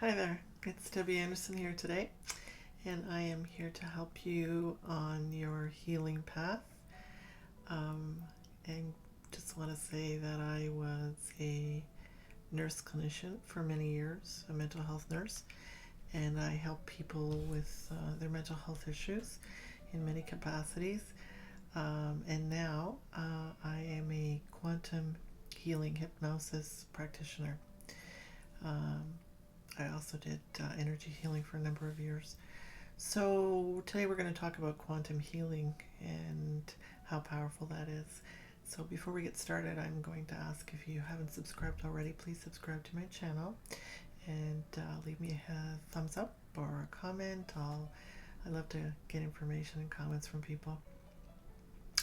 Hi there, it's Debbie Anderson here today, and I am here to help you on your healing path. Um, and just want to say that I was a nurse clinician for many years, a mental health nurse, and I help people with their mental health issues in many capacities. And now I am a quantum healing hypnosis practitioner. Um, I also did energy healing for a number of years. So today we're going to talk about quantum healing and how powerful that is. So before we get started, I'm going to ask, if you haven't subscribed already, please subscribe to my channel and leave me a thumbs up or a comment. I love to get information and comments from people.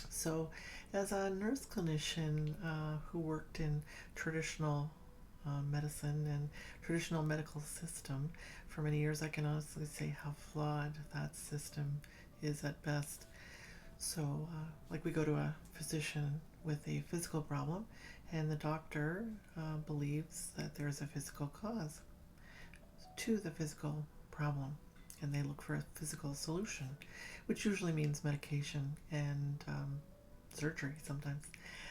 So as a nurse clinician who worked in traditional medicine and traditional medical system for many years, I can honestly say how flawed that system is at best. So, like, we go to a physician with a physical problem, and the doctor believes that there's a physical cause to the physical problem, and they look for a physical solution, which usually means medication and surgery sometimes.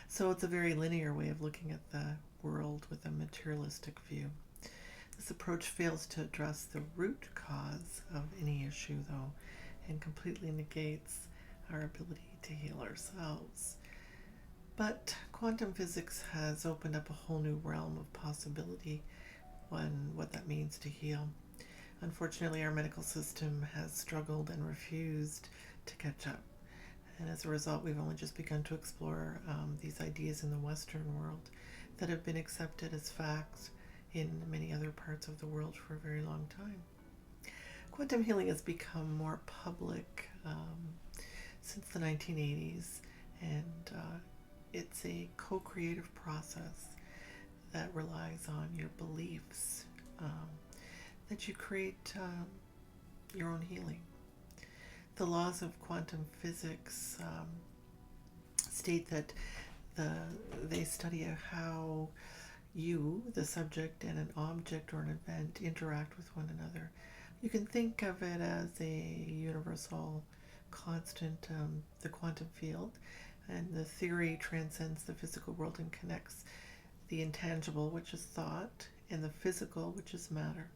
So it's a very linear way of looking at the world with a materialistic view. This approach fails to address the root cause of any issue, though, and completely negates our ability to heal ourselves. But quantum physics has opened up a whole new realm of possibility on what that means to heal. Unfortunately, our medical system has struggled and refused to catch up. And as a result, we've only just begun to explore these ideas in the Western world that have been accepted as facts in many other parts of the world for a very long time. Quantum healing has become more public since the 1980s, and it's a co-creative process that relies on your beliefs, that you create your own healing. The laws of quantum physics state that they study how you, the subject, and an object or an event interact with one another. You can think of it as a universal constant, the quantum field, and the theory transcends the physical world and connects the intangible, which is thought, and the physical, which is matter.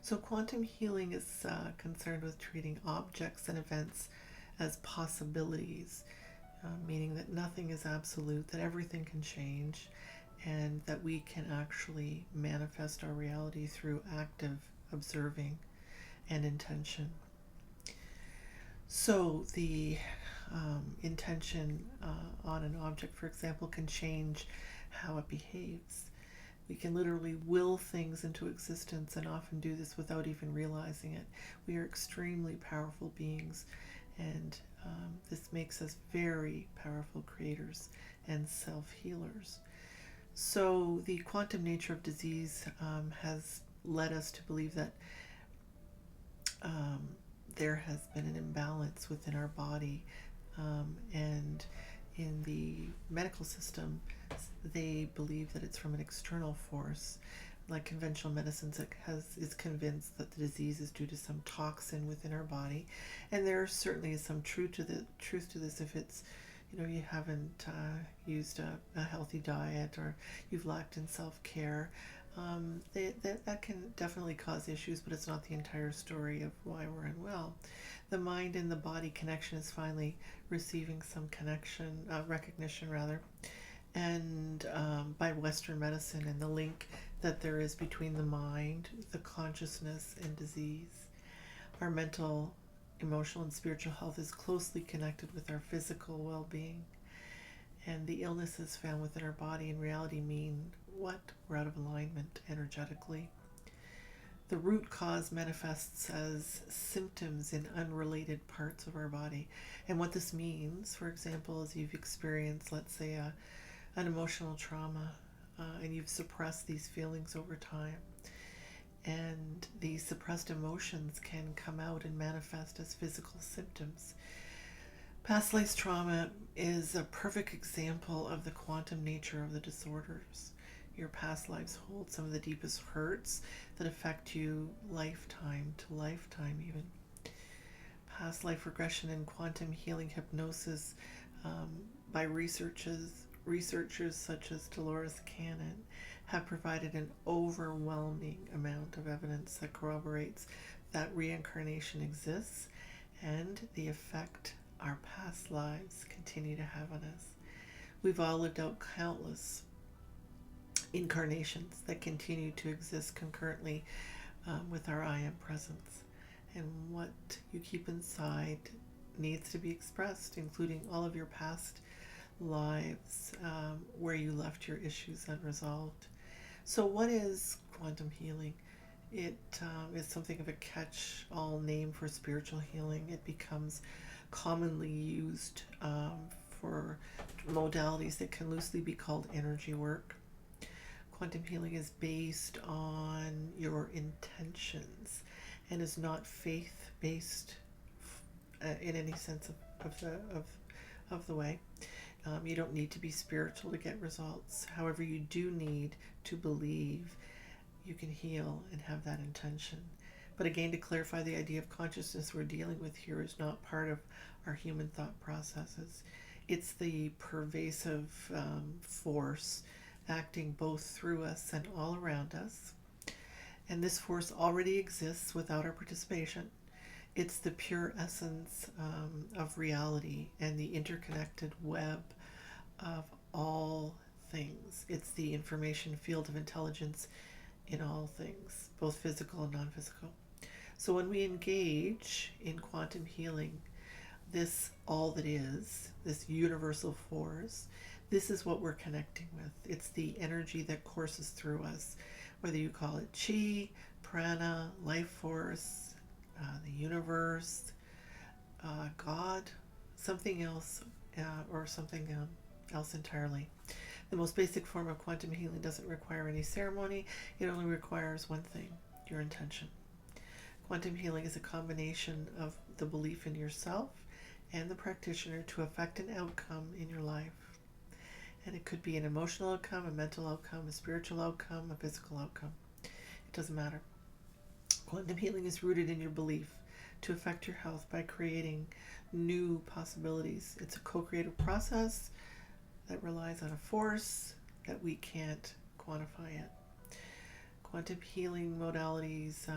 So quantum healing is concerned with treating objects and events as possibilities, meaning that nothing is absolute, that everything can change, and that we can actually manifest our reality through active observing and intention. So the intention on an object, for example, can change how it behaves. We can literally will things into existence, and often do this without even realizing it. We are extremely powerful beings, and this makes us very powerful creators and self-healers. So the quantum nature of disease has led us to believe that there has been an imbalance within our body, and in the medical system, they believe that it's from an external force. Like conventional medicine is convinced that the disease is due to some toxin within our body, and there certainly is some truth to this if it's, you haven't used a healthy diet, or you've lacked in self-care. That can definitely cause issues, but it's not the entire story of why we're unwell. The mind and the body connection is finally receiving some recognition rather, and by Western medicine, and the link that there is between the mind, the consciousness, and disease. Our mental, emotional, and spiritual health is closely connected with our physical well-being, and the illnesses found within our body in reality mean what? We're out of alignment energetically. The root cause manifests as symptoms in unrelated parts of our body. And what this means, for example, is you've experienced, let's say, an emotional trauma, and you've suppressed these feelings over time. And these suppressed emotions can come out and manifest as physical symptoms. Past life trauma is a perfect example of the quantum nature of the disorders. Your past lives hold some of the deepest hurts that affect you lifetime to lifetime even. Past life regression and quantum healing hypnosis by researchers such as Dolores Cannon have provided an overwhelming amount of evidence that corroborates that reincarnation exists and the effect our past lives continue to have on us. We've all lived out countless incarnations that continue to exist concurrently with our I am presence. And what you keep inside needs to be expressed, including all of your past lives where you left your issues unresolved. So what is quantum healing? It is something of a catch-all name for spiritual healing. It becomes commonly used for modalities that can loosely be called energy work. Quantum healing is based on your intentions and is not faith-based in any sense of the way. You don't need to be spiritual to get results. However, you do need to believe you can heal and have that intention. But again, to clarify, the idea of consciousness we're dealing with here is not part of our human thought processes. It's the pervasive force acting both through us and all around us. And this force already exists without our participation. It's the pure essence of reality and the interconnected web of all things. It's the information field of intelligence in all things, both physical and non-physical. So when we engage in quantum healing, this all that is, this universal force, this is what we're connecting with. It's the energy that courses through us, whether you call it chi, prana, life force, the universe, God, something else, or something else entirely. The most basic form of quantum healing doesn't require any ceremony. It only requires one thing, your intention. Quantum healing is a combination of the belief in yourself and the practitioner to affect an outcome in your life. And it could be an emotional outcome, a mental outcome, a spiritual outcome, a physical outcome. It doesn't matter. Quantum healing is rooted in your belief to affect your health by creating new possibilities. It's a co-creative process that relies on a force that we can't quantify yet. Quantum healing modalities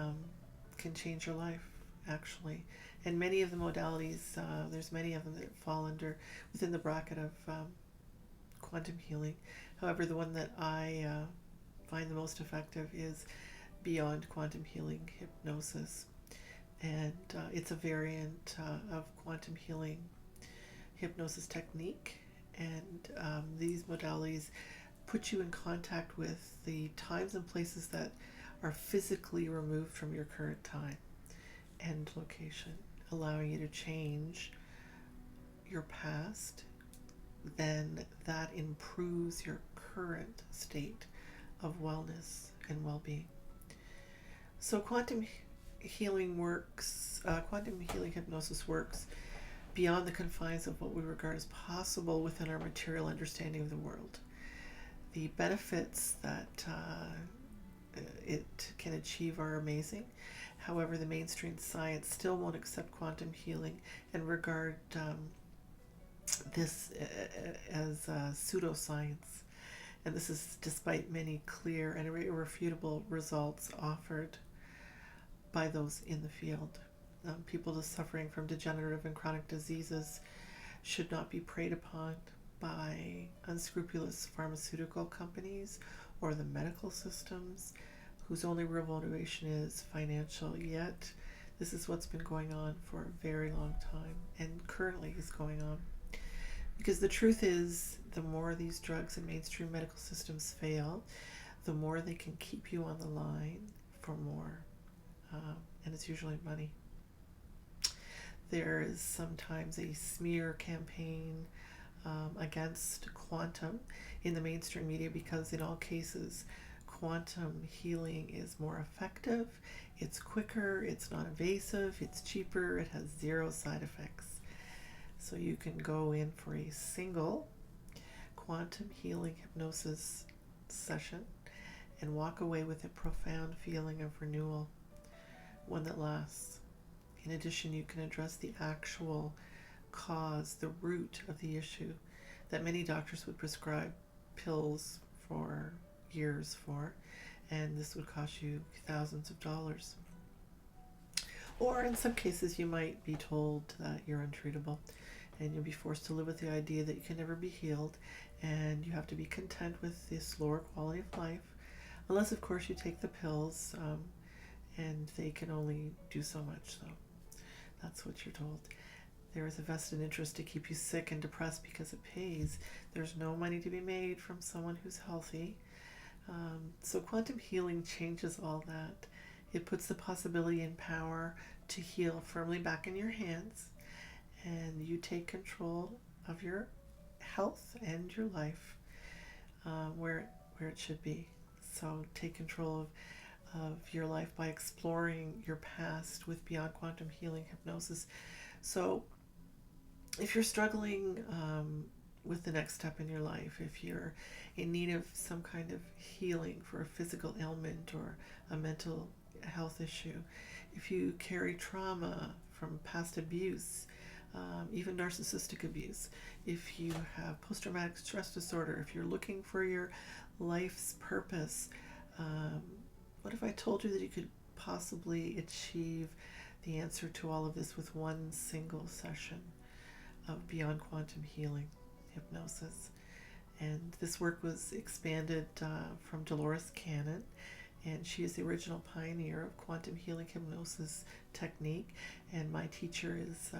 can change your life, actually. And many of the modalities, there's many of them that fall within the bracket of quantum healing. However, the one that I find the most effective is beyond quantum healing hypnosis. And it's a variant of quantum healing hypnosis technique. And these modalities put you in contact with the times and places that are physically removed from your current time and location, allowing you to change your past. Then that improves your current state of wellness and well-being. So quantum healing hypnosis works beyond the confines of what we regard as possible within our material understanding of the world. The benefits that it can achieve are amazing. However, the mainstream science still won't accept quantum healing and regard this as pseudoscience. And this is despite many clear and irrefutable results offered by those in the field. People suffering from degenerative and chronic diseases should not be preyed upon by unscrupulous pharmaceutical companies or the medical systems whose only real motivation is financial. Yet this is what's been going on for a very long time and currently is going on. Because the truth is, the more these drugs and mainstream medical systems fail, the more they can keep you on the line for more. And it's usually money. There is sometimes a smear campaign against quantum in the mainstream media because in all cases, quantum healing is more effective, it's quicker, it's not invasive, it's cheaper, it has zero side effects. So you can go in for a single quantum healing hypnosis session and walk away with a profound feeling of renewal, one that lasts. In addition, you can address the actual cause, the root of the issue that many doctors would prescribe pills for years for, and this would cost you thousands of dollars. Or in some cases, you might be told that you're untreatable and you'll be forced to live with the idea that you can never be healed and you have to be content with this lower quality of life, unless, of course, you take the pills, and they can only do so much. So that's what you're told. There is a vested interest to keep you sick and depressed because it pays. There's no money to be made from someone who's healthy. So quantum healing changes all that. It puts the possibility and power to heal firmly back in your hands, and you take control of your health and your life, where it should be. So take control of your life by exploring your past with Beyond Quantum Healing Hypnosis. So if you're struggling with the next step in your life, if you're in need of some kind of healing for a physical ailment or a mental health issue, if you carry trauma from past abuse, even narcissistic abuse, if you have post-traumatic stress disorder, if you're looking for your life's purpose, what if I told you that you could possibly achieve the answer to all of this with one single session of Beyond Quantum Healing Hypnosis? And this work was expanded from Dolores Cannon, and she is the original pioneer of quantum healing hypnosis technique, and my teacher is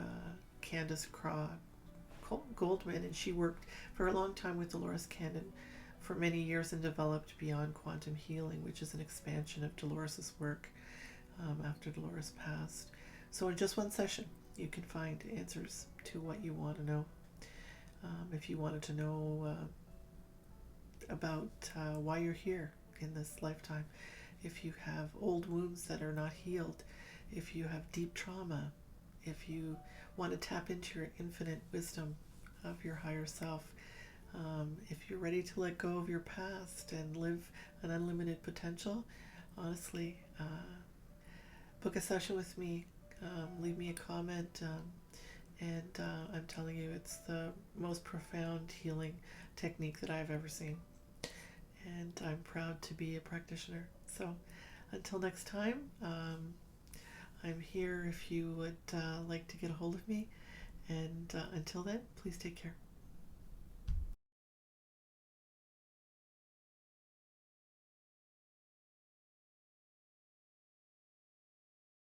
Candace Goldman, and she worked for a long time with Dolores Cannon for many years and developed Beyond Quantum Healing, which is an expansion of Dolores's work after Dolores passed. So in just one session, you can find answers to what you want to know. If you wanted to know about why you're here in this lifetime, if you have old wounds that are not healed, if you have deep trauma, if you want to tap into your infinite wisdom of your higher self, if you're ready to let go of your past and live an unlimited potential, honestly, book a session with me, leave me a comment, and I'm telling you, it's the most profound healing technique that I've ever seen. And I'm proud to be a practitioner. So until next time, I'm here if you would like to get a hold of me. And until then, please take care.